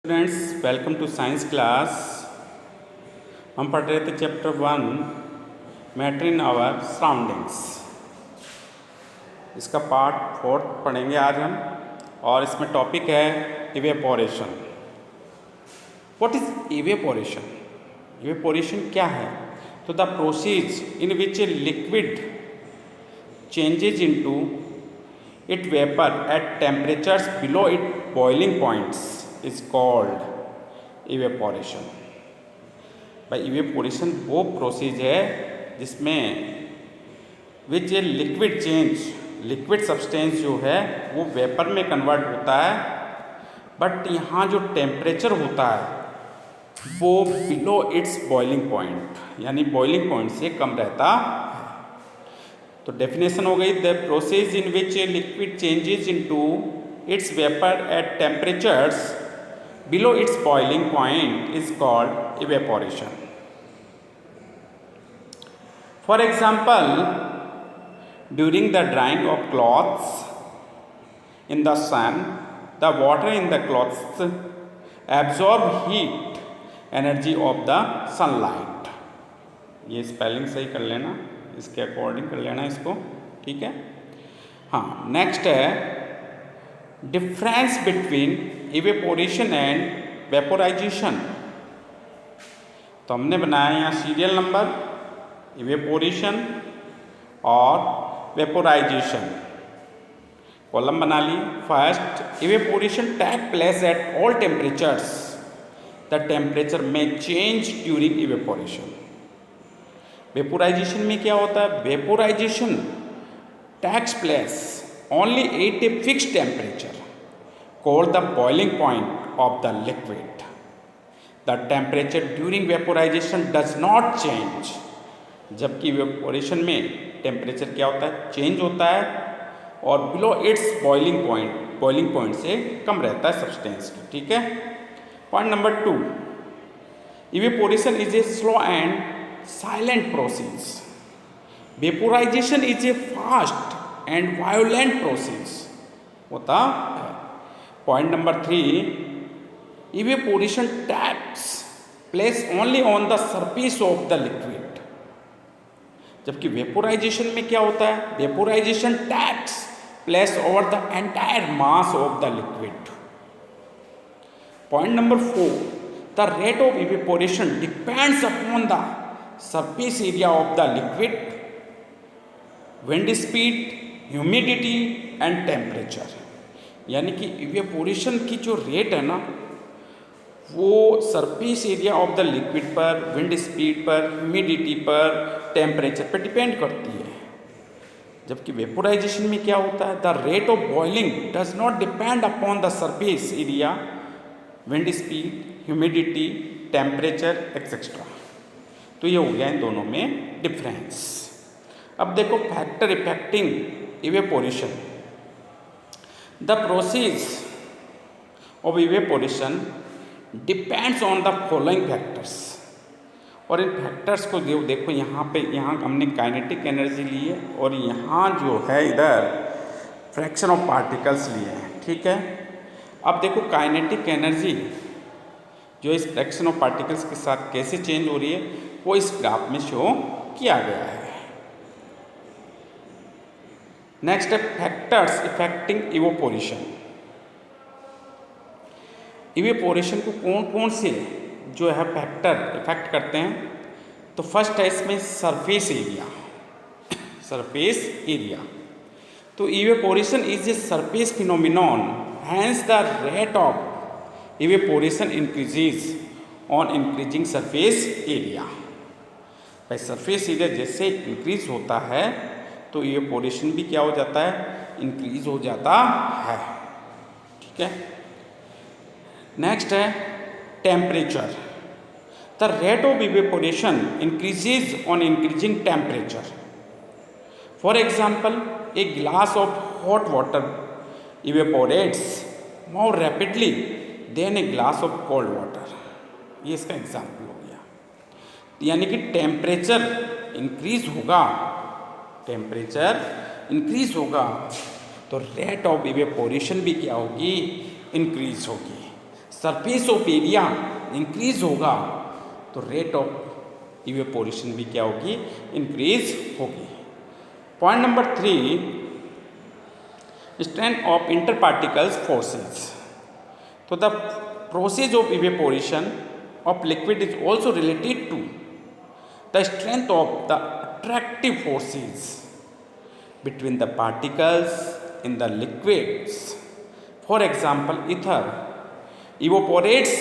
Students, welcome to science class. हम पढ़ रहे थे chapter 1 matter in our surroundings. इसका पार्ट 4 पढ़ेंगे आज हम, और इसमें टॉपिक है evaporation. What is evaporation? Evaporation क्या है? तो the process in which a liquid changes into it vapour at temperatures below it boiling points is called evaporation। भाई इवेपोरेशन वो प्रोसेस है जिसमें which a liquid change, liquid substance जो है वो वेपर में कन्वर्ट होता है, बट यहाँ जो टेम्परेचर होता है वो बिलो इट्स बॉइलिंग पॉइंट, यानी बॉइलिंग पॉइंट से कम रहता है। तो डेफिनेशन हो गई, the process in which a liquid changes into its vapour at temperatures below its boiling point is called evaporation। For example, during the drying of clothes in the sun, the water in the clothes absorb heat energy of the sunlight। ये spelling सही कर लेना, इसके according कर लेना इसको, ठीक है। हाँ, नेक्स्ट है difference between evaporation and vaporisation. तो हमने बनाया यहाँ सीरियल नंबर, इवेपोरेशन और वेपोराइजेशन, कॉलम बना ली। First, evaporation take place at all temperatures, the temperature में चेंज ड्यूरिंग इवेपोरेशन। वेपोराइजेशन में क्या होता है? Vaporisation takes place only at a fixed temperature called the boiling point of the liquid। The temperature during vaporization does not change। जबकि evaporation में temperature क्या होता है? चेंज होता है, और below its boiling point, boiling point से कम रहता है सब्सटेंस की, ठीक है। Point number 2, evaporation is a slow and silent process, vaporisation is a fast and violent process होता है। Point number 3, evaporation takes place only on the surface of the liquid, जबकि वेपोराइजेशन में क्या होता है? Vaporisation takes place over the entire mass of the liquid. Point number 4, the rate of evaporation depends upon the surface area of the liquid, wind speed, humidity and temperature. यानी कि evaporation की जो rate है ना, वो surface area of the liquid पर, wind speed पर, humidity पर, टेम्परेचर पर डिपेंड करती है। जबकि वेपोराइजेशन में क्या होता है? The rate of boiling does not depend upon the surface area, wind speed, humidity, temperature etcetera. तो ये हो गया इन दोनों में डिफरेंस। अब देखो factor affecting evaporation. The process of evaporation depends on the following factors. और इन फैक्टर्स को देखो, यहाँ पे, यहाँ हमने काइनेटिक एनर्जी ली है, और यहाँ जो है इधर फ्रैक्शन ऑफ पार्टिकल्स लिए हैं, ठीक है। अब देखो काइनेटिक एनर्जी जो इस फ्रैक्शन ऑफ पार्टिकल्स के साथ कैसे चेंज हो रही है, वो इस ग्राफ में शो किया गया है। नेक्स्ट है फैक्टर्स इफेक्टिंग इवेपोरेशन। इवेपोरेशन को कौन कौन से जो है फैक्टर इफेक्ट करते हैं? तो फर्स्ट है इसमें सरफेस एरिया, सरफेस एरिया। तो evaporation is a surface phenomenon, hence the rate of evaporation increases on increasing surface area. भाई सरफेस एरिया जैसे इंक्रीज होता है तो इवेपोरेशन भी क्या हो जाता है? इंक्रीज हो जाता है, ठीक है। नेक्स्ट है temperature. The rate of evaporation increases on increasing temperature. For example, a glass of hot water evaporates more rapidly than a glass of cold water. ये इसका एग्जाम्पल हो गया। यानी कि टेम्परेचर इंक्रीज होगा, टेम्परेचर इंक्रीज होगा तो रेट ऑफ इवेपोरेशन भी क्या होगी? इंक्रीज होगी। सरफेस ऑफ एरिया इंक्रीज होगा तो रेट ऑफ इवेपोरेशन भी क्या होगी, इंक्रीज होगी। Point number 3, strength of inter particles forces. तो the process of evaporation of liquid is also related to the strength of the attractive forces between the particles in the liquids. For example, ether evaporates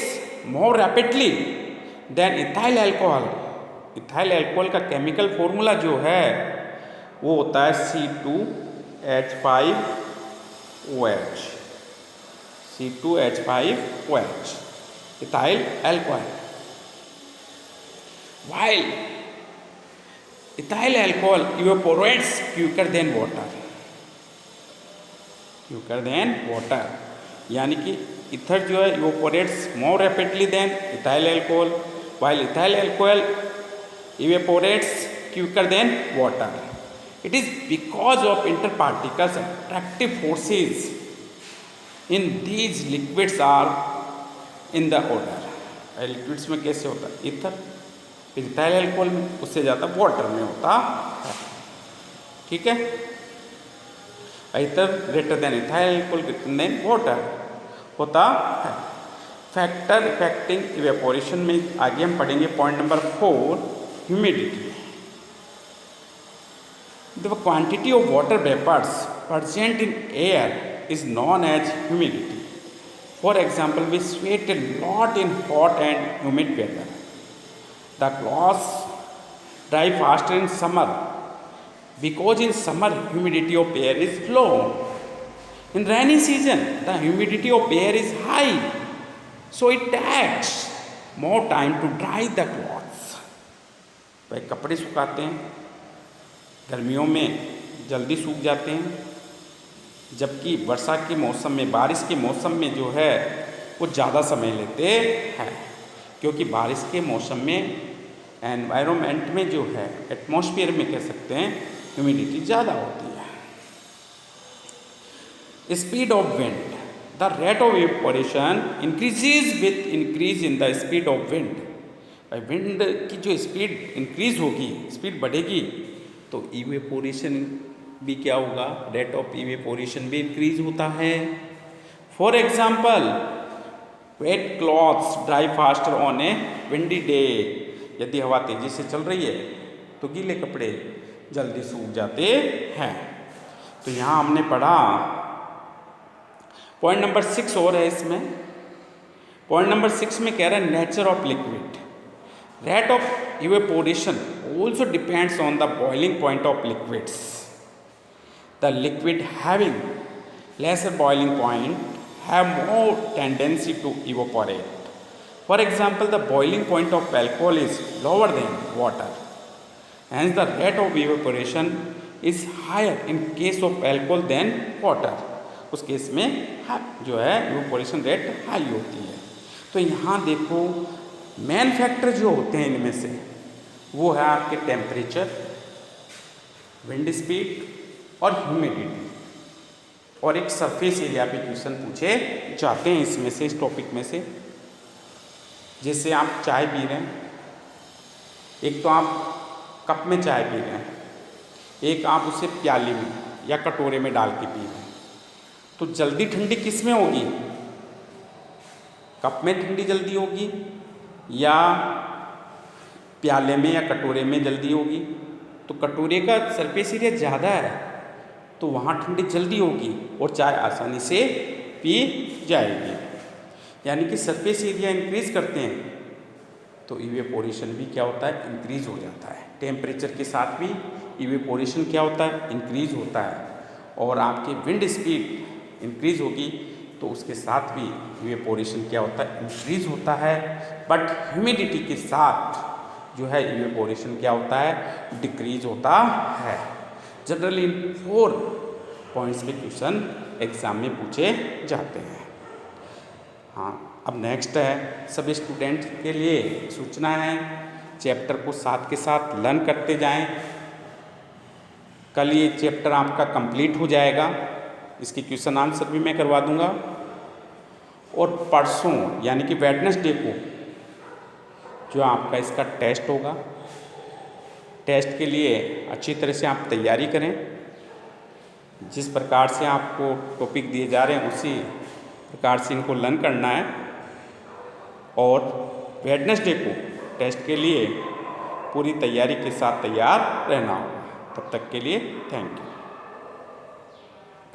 more rapidly than ethyl alcohol. ethyl alcohol का chemical formula जो है वो होता है C2H5OH, C2H5OH, ethyl alcohol. While ethyl alcohol evaporates quicker than water, यानी कि ether जो है evaporates more rapidly than ethyl alcohol, while ethyl alcohol evaporates quicker than water. It is because of interparticles attractive forces in these liquids are in the order. Liquids में कैसे होता है, ether, फिर ethyl alcohol में, उससे ज़्यादा water में होता है। ठीक है, ether greater than ethyl alcohol greater than water होता है। फैक्टर इफेक्टिंग इवेपोरेशन में आगे हम पढ़ेंगे point number 4, humidity. The quantity of water vapours present in air is known as humidity. For example, we sweat a lot in hot and humid weather. The clothes dry faster in summer because in summer humidity of air is low. In rainy season, the humidity of air is high, so it takes more time to dry the clothes. भाई कपड़े सुखाते हैं गर्मियों में जल्दी सूख जाते हैं, जबकि वर्षा के मौसम में, बारिश के मौसम में जो है वो ज़्यादा समय लेते हैं, क्योंकि बारिश के मौसम में एनवायरनमेंट में जो है, एटमॉस्फेयर में कह सकते हैं, ह्यूमिडिटी ज़्यादा होती है। Speed of wind, the rate of evaporation increases with increase in the speed of wind. Wind की जो स्पीड इंक्रीज होगी, स्पीड बढ़ेगी, तो इवेपोरेशन भी क्या होगा, रेट ऑफ इवेपोरेशन भी इंक्रीज होता है। For example, wet clothes dry faster on a windy day. यदि हवा तेजी से चल रही है तो गीले कपड़े जल्दी सूख जाते हैं। तो यहाँ हमने पढ़ा पॉइंट नंबर 6 और है इसमें। पॉइंट नंबर 6 में कह रहा है nature of liquid. Rate of evaporation also depends on the boiling point of liquids. The liquid having lesser boiling point have more tendency to evaporate. For example, the boiling point of alcohol is lower than water. Hence, the rate of evaporation is higher in case of alcohol than water. उस case में जो है evaporation rate high होती है। तो यहाँ देखो main factor जो होते हैं इनमें से वो है आपके टेम्परेचर, विंड स्पीड और ह्यूमिडिटी, और एक सरफेस एरिया पे क्वेश्चन पूछे जाते हैं इसमें से, इस टॉपिक में से। जैसे आप चाय पी रहे हैं, एक तो आप कप में चाय पी रहे हैं, एक आप उसे प्याली में या कटोरे में डाल के पी रहे हैं, तो जल्दी ठंडी किस में होगी, कप में ठंडी जल्दी होगी या प्याले में या कटोरे में जल्दी होगी? तो कटोरे का सरफेस एरिया ज़्यादा है तो वहाँ ठंडी जल्दी होगी और चाय आसानी से पी जाएगी। यानी कि सरफेस एरिया इंक्रीज करते हैं तो इवेपोरेशन भी क्या होता है, इंक्रीज हो जाता है। टेम्परेचर के साथ भी इवेपोरेशन क्या होता है, इंक्रीज होता है। और आपकी विंड स्पीड इंक्रीज होगी तो उसके साथ भी इवेपोरेशन क्या होता है, इंक्रीज होता है। बट ह्यूमिडिटी के साथ जो है इवेपोरेशन क्या होता है, डिक्रीज होता है। जनरली इन 4 पॉइंट्स पे क्वेश्चन एग्जाम में पूछे जाते हैं। हाँ, अब नेक्स्ट है सभी स्टूडेंट के लिए सूचना है, चैप्टर को साथ के साथ लर्न करते जाएं। कल ये चैप्टर आपका कंप्लीट हो जाएगा, इसकी क्वेश्चन आंसर भी मैं करवा दूंगा। और परसों यानी कि वेडनेसडे को जो आपका इसका टेस्ट होगा, टेस्ट के लिए अच्छी तरह से आप तैयारी करें। जिस प्रकार से आपको टॉपिक दिए जा रहे हैं उसी प्रकार से इनको लर्न करना है और वेडनेसडे को टेस्ट के लिए पूरी तैयारी के साथ तैयार रहना होगा। तब तक के लिए थैंक यू।